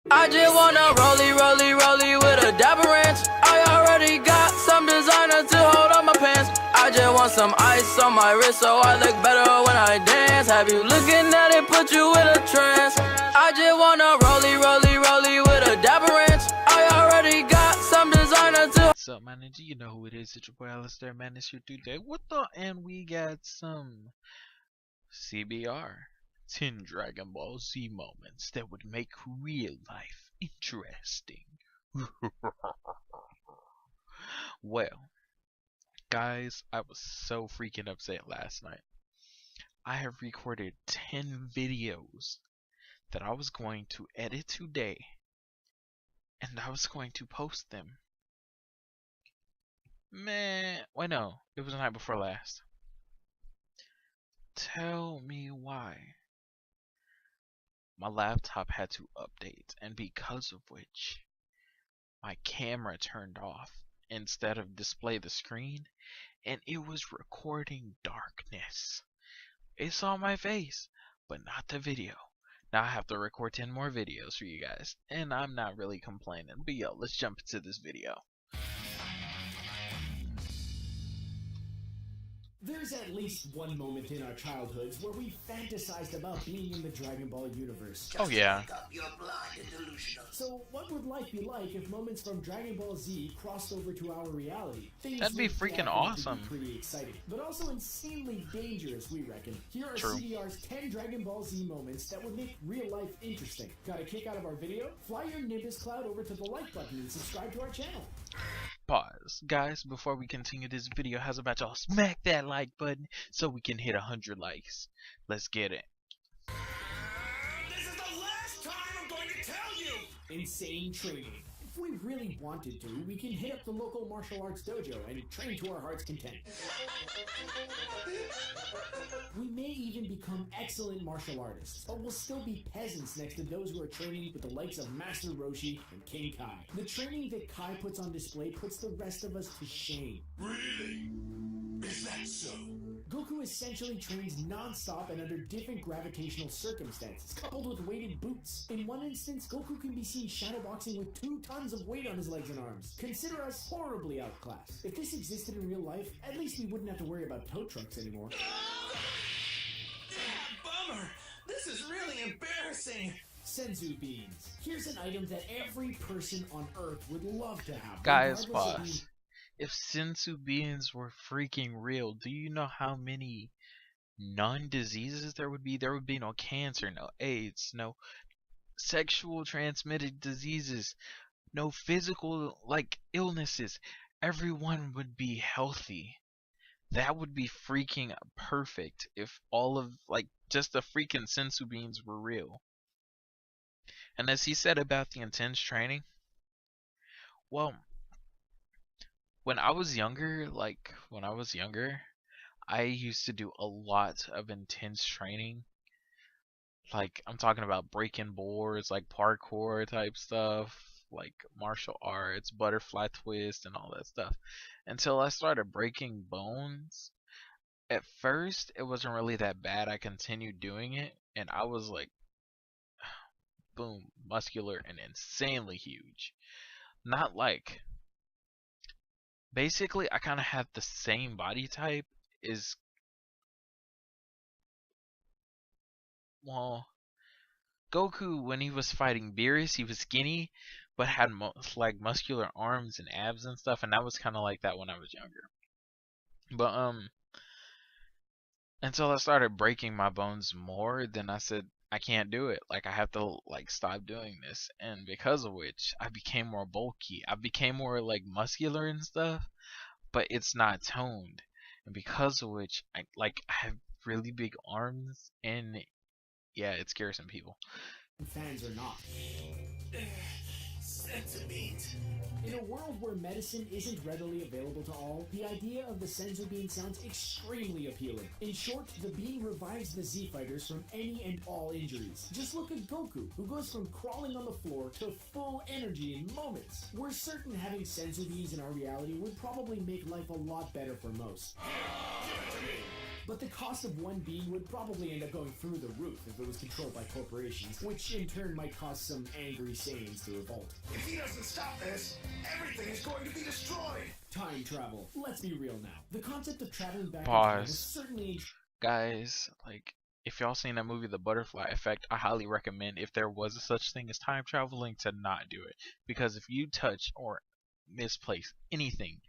I just wanna rollie with a dapper ranch. I already got some designer to hold on my pants. I just want some ice on my wrist so I look better when I dance. Have you looking at it, put you in a trance. I just wanna rollie with a dapper ranch. I already got some designer to. What's up, man? You know who it is. It's your boy Alistair, man. It's here today. What the? And we got some CBR. 10 Dragon Ball Z moments that would make real life interesting. Well, guys, I was so freaking upset last night. I have recorded 10 videos that I was going to edit today, and I was going to post them. Man, wait, no, it was the night before last. Tell me why. My laptop had to update, and because of which my camera turned off instead of display the screen, and it was recording darkness. It saw my face, but not the video. Now I have to record 10 more videos for you guys, and I'm not really complaining. But yo, let's jump into this video. There's at least one moment in our childhoods where we fantasized about being in the Dragon Ball universe. Oh yeah. So what would life be like if moments from Dragon Ball Z crossed over to our reality? Things That'd be would freaking definitely awesome. be pretty exciting, but also insanely dangerous, we reckon. Here are True. CDR's 10 Dragon Ball Z moments that would make real life interesting. Got a kick out of our video? Fly your Nimbus Cloud over to the like button and subscribe to our channel. Pause. Guys, before we continue this video, how's about y'all smack that like button so we can hit 100 likes. Let's get it. This is the last time I'm going to tell you! Insane training. If we really wanted to, we can hit up the local martial arts dojo and train to our heart's content. We may even become excellent martial artists, but we'll still be peasants next to those who are training with the likes of Master Roshi and King Kai. The training that Kai puts on display puts the rest of us to shame. Really? Is that so? Goku essentially trains non-stop and under different gravitational circumstances, coupled with weighted boots. In one instance, Goku can be seen shadowboxing with 2 tons of weight on his legs and arms. Consider us horribly outclassed. If this existed in real life, at least we wouldn't have to worry about tow trucks anymore. Bummer! This is really embarrassing! Senzu beans. Here's an item that every person on Earth would love to have. Guys, regardless of pause. If senzu beans were freaking real, do you know how many non-diseases there would be? There would be no cancer, no AIDS, no sexual transmitted diseases, no physical illnesses. Everyone would be healthy. That would be freaking perfect if all of just the freaking senzu beans were real. And as he said about the intense training, well, when I was younger, I used to do a lot of intense training. I'm talking about breaking boards, parkour type stuff, martial arts, butterfly twist, and all that stuff. Until I started breaking bones. At first, it wasn't really that bad. I continued doing it, and I was boom, muscular and insanely huge. Not basically, I kind of have the same body type as, well, Goku when he was fighting Beerus. He was skinny, but had muscular arms and abs and stuff, and that was kind of like that when I was younger. But until I started breaking my bones more, then I said I can't do it. I have to stop doing this, and because of which I became more bulky. I became more muscular and stuff, but it's not toned, and because of which I have really big arms, and yeah, it scares some people. fans or not. Senzu beans. In a world where medicine isn't readily available to all, the idea of the senzu bean sounds extremely appealing. In short, the bean revives the Z fighters from any and all injuries. Just look at Goku, who goes from crawling on the floor to full energy in moments. We're certain having senzu beans in our reality would probably make life a lot better for most. but the cost of one being would probably end up going through the roof if it was controlled by corporations, which in turn might cause some angry Saiyans to revolt. If he doesn't stop this, everything is going to be destroyed. Time travel. Let's be real now. The concept of traveling back in Pause. time is certainly Guys, like, if y'all seen that movie The Butterfly Effect, I highly recommend, if there was a such thing as time traveling, to not do it. Because if you touch or misplace anything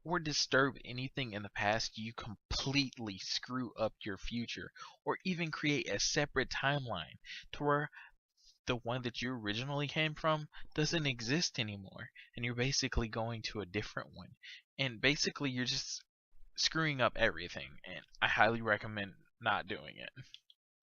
or disturb anything in the past, you completely screw up your future, or even create a separate timeline to where the one that you originally came from doesn't exist anymore, and you're basically going to a different one, and basically you're just screwing up everything, and I highly recommend not doing it.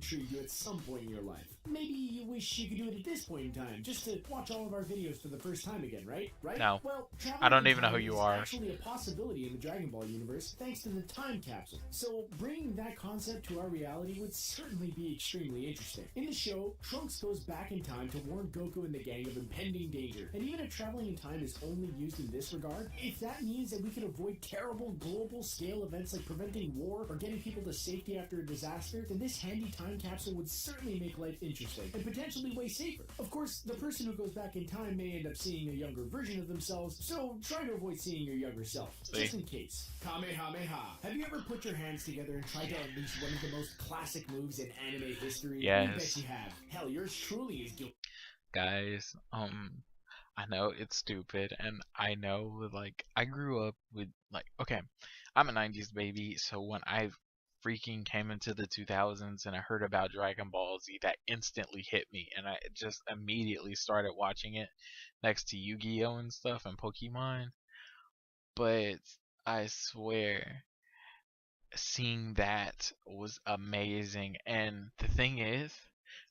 intrigue you at some point in your life. Maybe you wish you could do it at this point in time, just to watch all of our videos for the first time again, right? No. Well, I don't traveling even know in who time you is are. actually a possibility in the Dragon Ball universe thanks to the time capsule. So bringing that concept to our reality would certainly be extremely interesting. In the show, Trunks goes back in time to warn Goku and the gang of impending danger. And even if traveling in time is only used in this regard, if that means that we can avoid terrible global scale events like preventing war or getting people to safety after a disaster, then this handy time capsule would certainly make life interesting and potentially way safer. Of course, the person who goes back in time may end up seeing a younger version of themselves, so try to avoid seeing your younger self, just in case. Kamehameha. Have you ever put your hands together and tried to unleash one of the most classic moves in anime history? Yes. I bet you have. Hell, yours truly is guilty. Guys, I know it's stupid, and I know, like, I grew up with, like, okay, I'm a 90s baby, so when I freaking came into the 2000s and I heard about Dragon Ball Z, that instantly hit me, and I just immediately started watching it next to Yu-Gi-Oh! And stuff and Pokemon. But I swear, seeing that was amazing. And the thing is,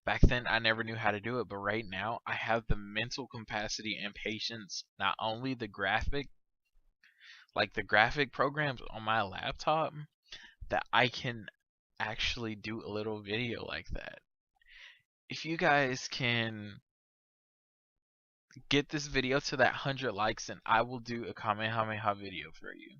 back then I never knew how to do it, but right now I have the mental capacity and patience, not only the graphic programs on my laptop, that I can actually do a little video like that. If you guys can get this video to that 100 likes, and I will do a Kamehameha video for you.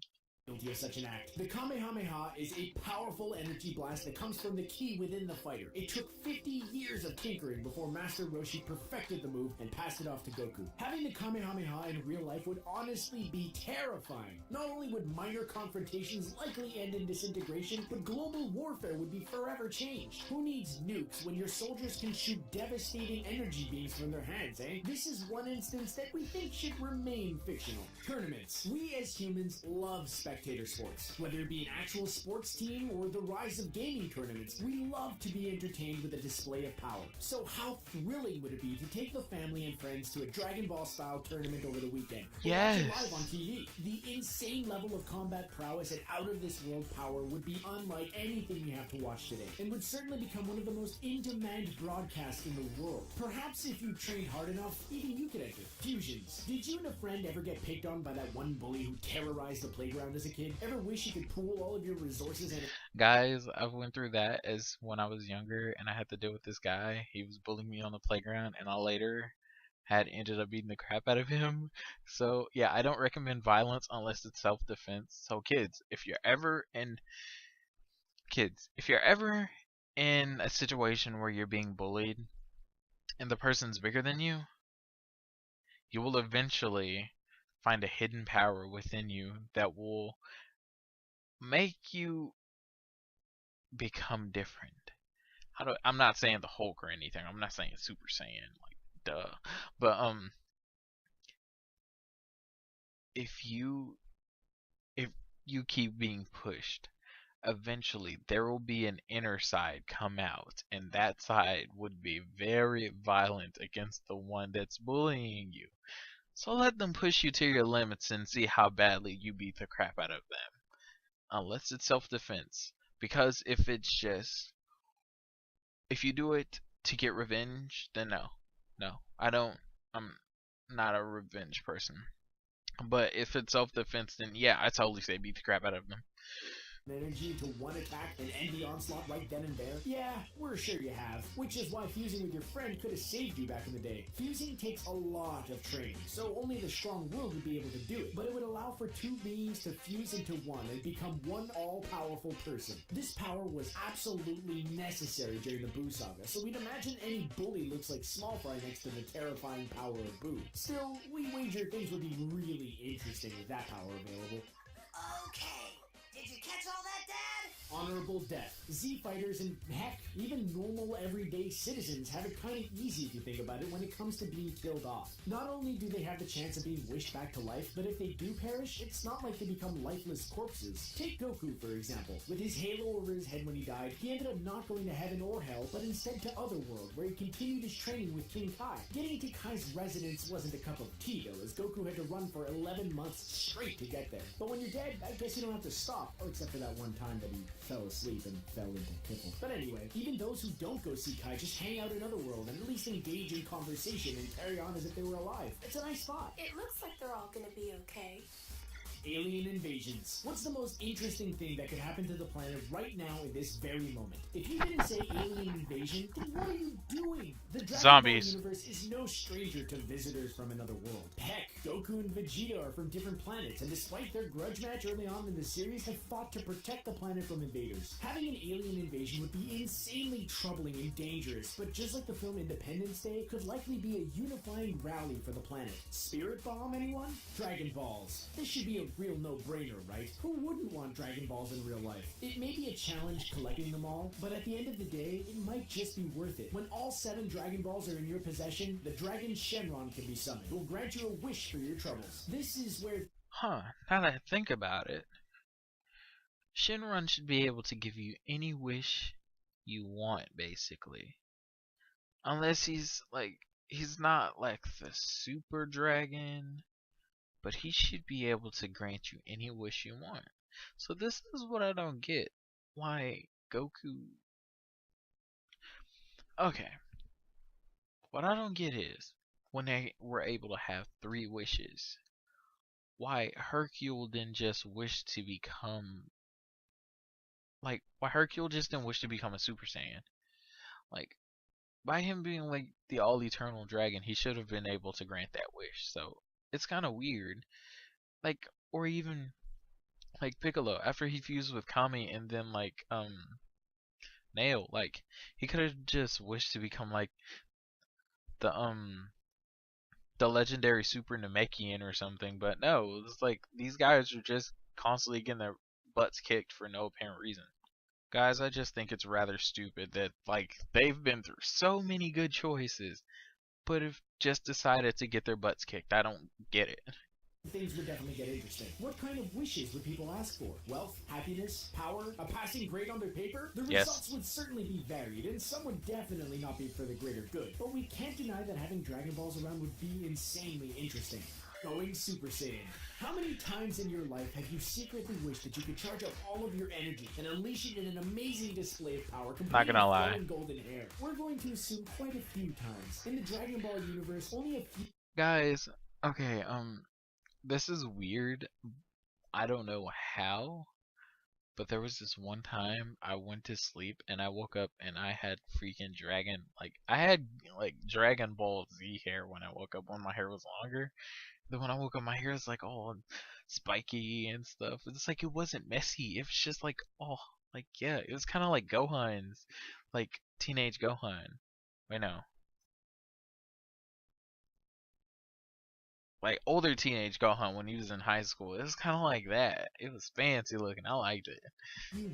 Guilty of such an act. The Kamehameha is a powerful energy blast that comes from the ki within the fighter. It took 50 years of tinkering before Master Roshi perfected the move and passed it off to Goku. Having the Kamehameha in real life would honestly be terrifying. Not only would minor confrontations likely end in disintegration, but global warfare would be forever changed. Who needs nukes when your soldiers can shoot devastating energy beams from their hands, eh? This is one instance that we think should remain fictional. Tournaments. We as humans love spectator sports. Whether it be an actual sports team or the rise of gaming tournaments, we love to be entertained with a display of power. So how thrilling would it be to take the family and friends to a Dragon Ball style tournament over the weekend? Yes. Or watch it live on TV. The insane level of combat prowess and out of this world power would be unlike anything we have to watch today, and would certainly become one of the most in-demand broadcasts in the world. Perhaps if you trained hard enough, even you could enter. Fusions. Did you and a friend ever get picked on by that one bully who terrorized the playground as a kid? Ever wish you could pool all of your resources and... Guys, I went through that as when I was younger, and I had to deal with this guy. He was bullying me on the playground, and I later had ended up beating the crap out of him. So yeah, I don't recommend violence unless it's self-defense. So kids, if you're ever in a situation where you're being bullied and the person's bigger than you, you will eventually find a hidden power within you that will make you become different. I'm not saying the Hulk or anything. I'm not saying Super Saiyan, like, duh. But if you keep being pushed, eventually there will be an inner side come out, and that side would be very violent against the one that's bullying you. So let them push you to your limits and see how badly you beat the crap out of them. Unless it's self-defense. Because if you do it to get revenge, then no. I'm not a revenge person. But if it's self-defense, then yeah, I totally say beat the crap out of them. energy into one attack and end the onslaught right then and there? Yeah, we're sure you have. Which is why fusing with your friend could have saved you back in the day. Fusing takes a lot of training, so only the strong-willed would be able to do it. But it would allow for two beings to fuse into one and become one all-powerful person. This power was absolutely necessary during the Boo Saga, so we'd imagine any bully looks like Small Fry next to the terrifying power of Boo. Still, we wager things would be really interesting with that power available. Okay. Did you catch all that, Dad? Honorable death. Z-Fighters and heck, even normal everyday citizens have it kind of easy if you think about it when it comes to being killed off. Not only do they have the chance of being wished back to life, but if they do perish, it's not like they become lifeless corpses. Take Goku, for example. With his halo over his head when he died, he ended up not going to heaven or hell, but instead to Otherworld, where he continued his training with King Kai. Getting to Kai's residence wasn't a cup of tea, though, as Goku had to run for 11 months straight to get there. But when you're dead, I guess you don't have to stop, oh, except for that one time that he fell asleep and fell into pickle. But anyway, even those who don't go see Kai just hang out in Otherworld and at least engage in conversation and carry on as if they were alive. It's a nice thought. It looks like they're all gonna be okay. Alien invasions. What's the most interesting thing that could happen to the planet right now in this very moment? If you didn't say alien invasion, then what are you doing? The Dragon Zombies. Ball universe is no stranger to visitors from another world. Heck, Goku and Vegeta are from different planets, and despite their grudge match early on in the series, have fought to protect the planet from invaders. Having an alien invasion would be insanely troubling and dangerous, but just like the film Independence Day, could likely be a unifying rally for the planet. Spirit Bomb, anyone? Dragon Balls. This should be a real no-brainer, right? Who wouldn't want Dragon Balls in real life? It may be a challenge collecting them all, but at the end of the day, it might just be worth it. When all 7 Dragon Balls are in your possession, the Dragon Shenron can be summoned. It will grant you a wish for your troubles. This is where... Huh, now that I think about it, Shenron should be able to give you any wish you want, basically. Unless he's not like the super dragon, but he should be able to grant you any wish you want. So this is what I don't get. Why Goku... Okay. What I don't get is, when they were able to have 3 wishes, why Hercule didn't just wish to become... Like, why Hercule just didn't wish to become a Super Saiyan? Like, by him being like the all-eternal dragon, he should have been able to grant that wish. So, it's kind of weird. Like, or even, like, Piccolo, after he fused with Kami and then, like, Nail, like, he could have just wished to become, like, the legendary Super Namekian or something, but no, it's like, these guys are just constantly getting their butts kicked for no apparent reason. Guys, I just think it's rather stupid that, like, they've been through so many good choices, but have just decided to get their butts kicked. I don't get it. things would definitely get interesting. What kind of wishes would people ask for? Wealth, happiness, power, a passing grade on their paper? The Yes. results would certainly be varied, and some would definitely not be for the greater good. But we can't deny that having Dragon Balls around would be insanely interesting. Going Super Saiyan. How many times in your life have you secretly wished that you could charge up all of your energy and unleash it in an amazing display of power, Not gonna lie. flowing golden hair? We're going to assume quite a few times. In the Dragon Ball universe, only a few Guys, okay, this is weird. I don't know how, but there was this one time I went to sleep and I woke up and I had freaking I had like Dragon Ball Z hair when I woke up, when my hair was longer. Then when I woke up, my hair was like all spiky and stuff. It's like, it wasn't messy. It was just like, oh, like, yeah, it was kind of like Gohan's, like teenage Gohan. Wait, no. Like older teenage Gohan when he was in high school. It was kind of like that. It was fancy looking. I liked it.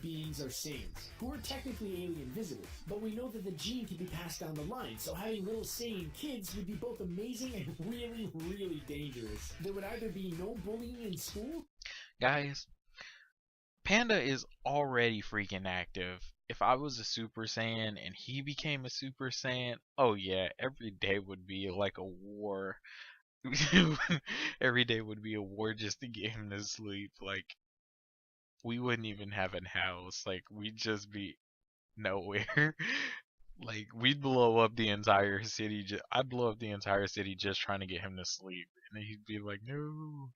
beings are Saiyans, who are technically alien visitors, but we know that the gene can be passed down the line, so having little Saiyan kids would be both amazing and really, really dangerous. There would either be no bullying in school. Guys, Panda is already freaking active. If I was a Super Saiyan and he became a Super Saiyan, oh yeah, every day would be like a war. Every day would be a war just to get him to sleep. Like, we wouldn't even have a house. Like, we'd just be nowhere. Like, we'd blow up the entire city. I'd blow up the entire city just trying to get him to sleep. And he'd be like, no.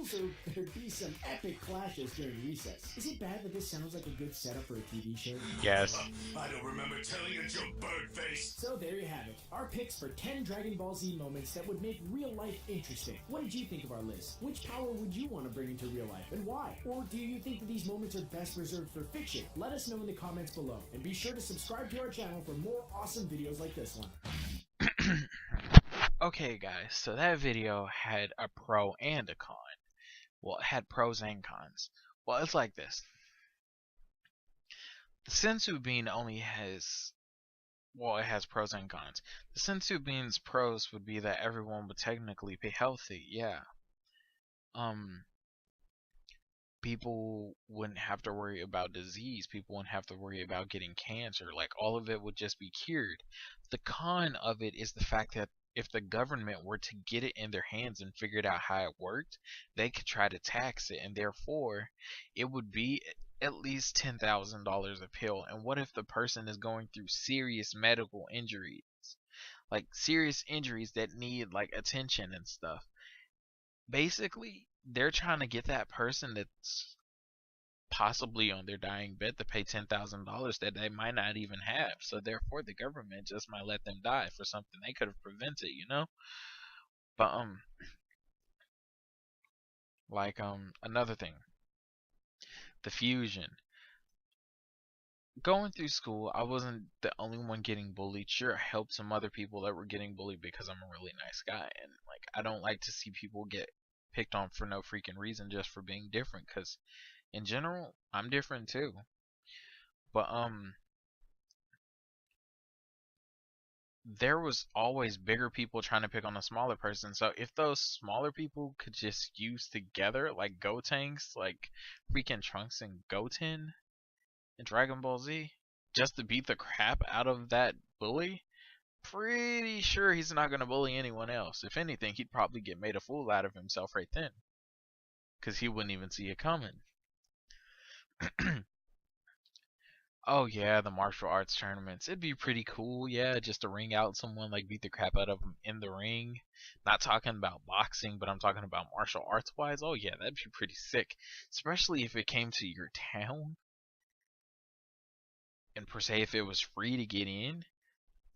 So there'd be some epic clashes during recess. Is it bad that this sounds like a good setup for a TV show? Yes. I don't remember telling you, Joe Birdface. So there you have it. Our picks for 10 Dragon Ball Z moments that would make real life interesting. What did you think of our list? Which power would you want to bring into real life and why? Or do you think that these moments are best reserved for fiction? Let us know in the comments below. And be sure to subscribe to our channel for more awesome videos like this one. Okay guys, so that video had a pro and a con. Well, it had pros and cons. Well, it's like this. The Senzu Bean only has, well, it has pros and cons. The Senzu Bean's pros would be that everyone would technically be healthy, yeah. People wouldn't have to worry about disease. People wouldn't have to worry about getting cancer. Like, all of it would just be cured. The con of it is the fact that if the government were to get it in their hands and figured out how it worked, they could try to tax it, and therefore it would be at least $10,000 a pill. And what if the person is going through serious medical injuries, like serious injuries that need like attention and stuff? Basically, they're trying to get that person that's possibly on their dying bed to pay $10,000 that they might not even have. So therefore the government just might let them die for something they could have prevented, you know? But another thing, the fusion. Going through school, I wasn't the only one getting bullied. Sure, I helped some other people that were getting bullied because I'm a really nice guy, and like I don't like to see people get picked on for no freaking reason just for being different, because in general, I'm different too. But there was always bigger people trying to pick on a smaller person. So if those smaller people could just use together, like Gotenks, like freaking Trunks and Goten in Dragon Ball Z, just to beat the crap out of that bully, pretty sure he's not gonna bully anyone else. If anything, he'd probably get made a fool out of himself right then, because he wouldn't even see it coming. Oh yeah, the martial arts tournaments. It'd be pretty cool, yeah, just to ring out someone, like beat the crap out of them in the ring. Not talking about boxing, but I'm talking about martial arts wise. Oh yeah, that'd be pretty sick. Especially if it came to your town. And per se, if it was free to get in.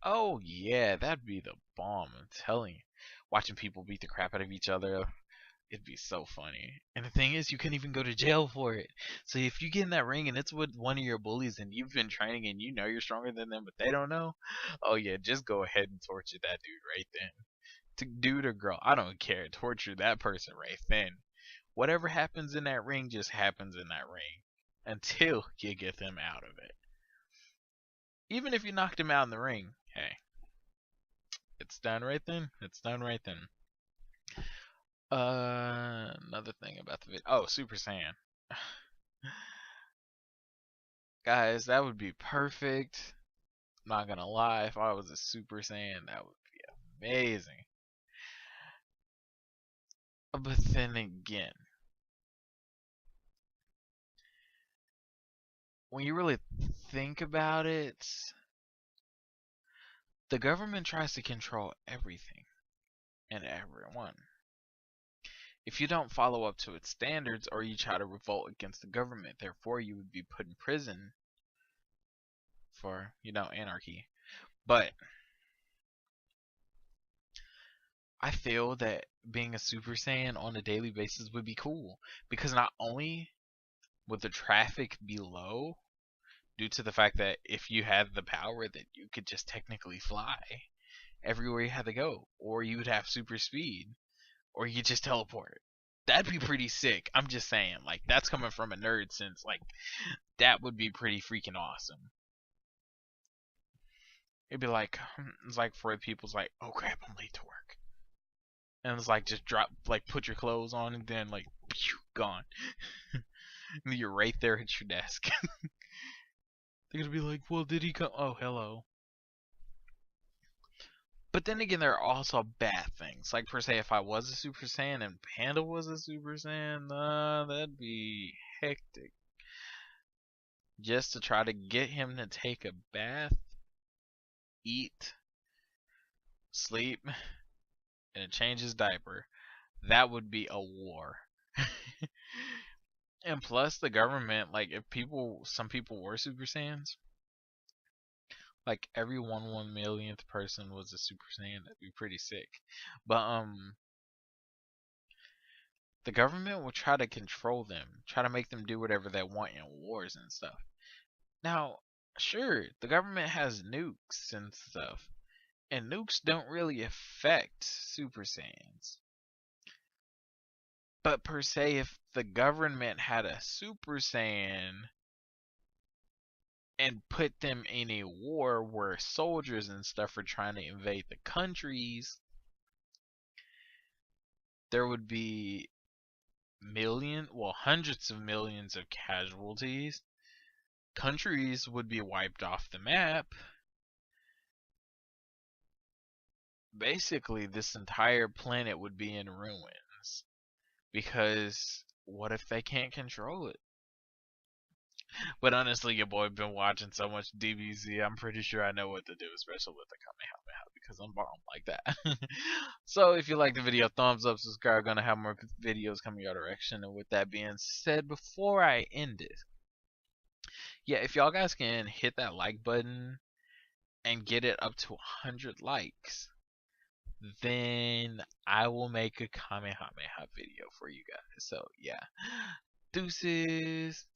Oh yeah, that'd be the bomb, I'm telling you. Watching people beat the crap out of each other. It'd be so funny. And the thing is, you couldn't even go to jail for it. So if you get in that ring and it's with one of your bullies and you've been training and you know you're stronger than them, but they don't know, oh yeah, just go ahead and torture that dude right then. To dude or girl, I don't care. Torture that person right then. Whatever happens in that ring just happens in that ring until you get them out of it. Even if you knocked him out in the ring, hey, it's done right then. It's done right then. Another thing about the video. Oh, Super Saiyan. Guys, that would be perfect. I'm not gonna lie, if I was a Super Saiyan, that would be amazing. But then again, when you really think about it, the government tries to control everything and everyone. If you don't follow up to its standards, or you try to revolt against the government, therefore you would be put in prison for, you know, anarchy. But I feel that being a Super Saiyan on a daily basis would be cool, because not only would the traffic be low, due to the fact that if you had the power that you could just technically fly everywhere you had to go, or you would have super speed, or you could just teleport. That'd be pretty sick. I'm just saying, like, that's coming from a nerd sense. Like, that would be pretty freaking awesome. It'd be like, it's like for people's like, oh crap, I'm late to work. And it's like, just drop, like, put your clothes on and then, like, pew, gone. And you're right there at your desk. They're gonna be like, well, did he come? Oh, hello. But then again, there are also bad things. Like, per se, if I was a Super Saiyan and Panda was a Super Saiyan, that'd be hectic. Just to try to get him to take a bath, eat, sleep, and change his diaper. That would be a war. And plus the government, like if some people were Super Saiyans, like every 1/1,000,000th person was a Super Saiyan, that'd be pretty sick. But the government will try to control them, try to make them do whatever they want in wars and stuff. Now, sure, the government has nukes and stuff, and nukes don't really affect Super Saiyans. But per se, if the government had a Super Saiyan and put them in a war where soldiers and stuff are trying to invade the countries, there would be hundreds of millions of casualties. Countries would be wiped off the map. Basically, this entire planet would be in ruins. Because what if they can't control it? But honestly, your boy been watching so much DBZ, I'm pretty sure I know what to do, especially with the Kamehameha, because I'm bomb like that. So if you like the video, thumbs up, subscribe, gonna have more videos coming your direction. And with that being said, before I end it, yeah, if y'all guys can hit that like button and get it up to 100 likes, then I will make a Kamehameha video for you guys. So yeah, deuces.